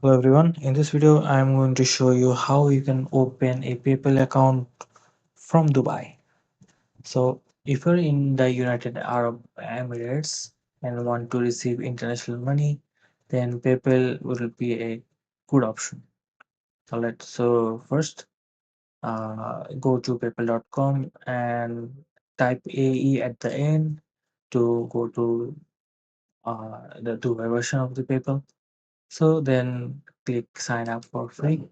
Hello everyone, in this video I am going to show you how you can open a PayPal account from Dubai. So if you're in the United Arab Emirates and want to receive international money, then PayPal will be a good option. So first go to paypal.com and type AE at the end to go to the Dubai version of the PayPal. So then click sign up for free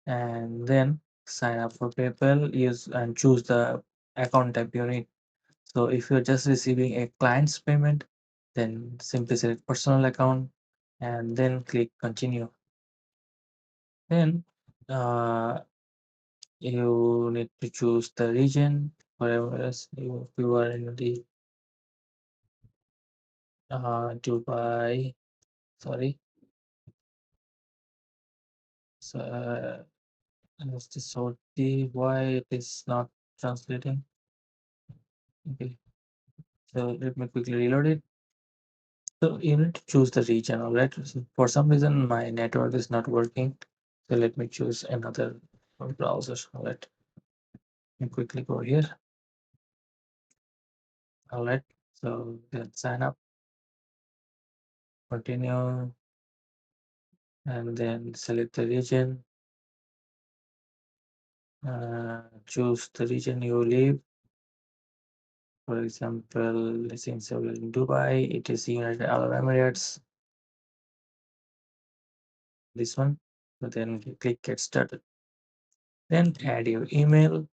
and then sign up for PayPal, use and choose the account type you need. So if you're just receiving a client's payment, then simply select personal account and then click continue. Then you need to choose the region, wherever else you are in the Dubai. Sorry, so what's the Saudi? Why it is not translating? Okay, so let me quickly reload it. So you need to choose the region, all right? So for some reason, my network is not working. So let me choose another browser. All right. Let me quickly go here. All right. So then sign up, continue, and then select the region. Choose the region you live. For example, since you're in Dubai, it is United Arab Emirates. This one. So then you click get started. Then add your email.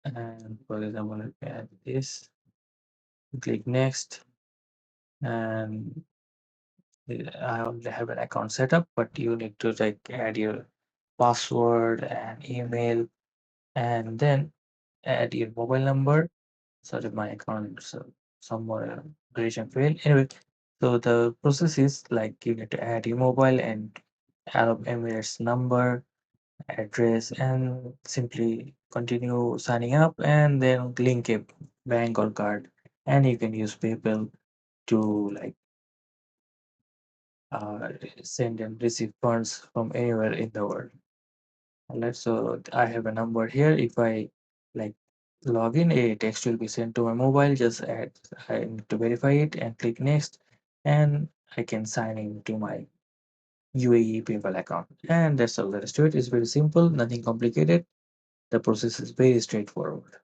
And for example, let me add this. Click next. And I already have an account set up, but you need to like add your password and email and then add your mobile number. Sorry, my account is somewhere creation failed. Anyway, so the process is like you need to add your mobile and Arab Emirates number, address, and simply continue signing up and then link a bank or card. And you can use PayPal to like uh, send and receive funds from anywhere in the world. Alright, so I have a number here. If I like log in, a text will be sent to my mobile. Just add, I need to verify it and click next, and I can sign into my UAE PayPal account. And that's all there is to it. It's very simple, nothing complicated. The process is very straightforward.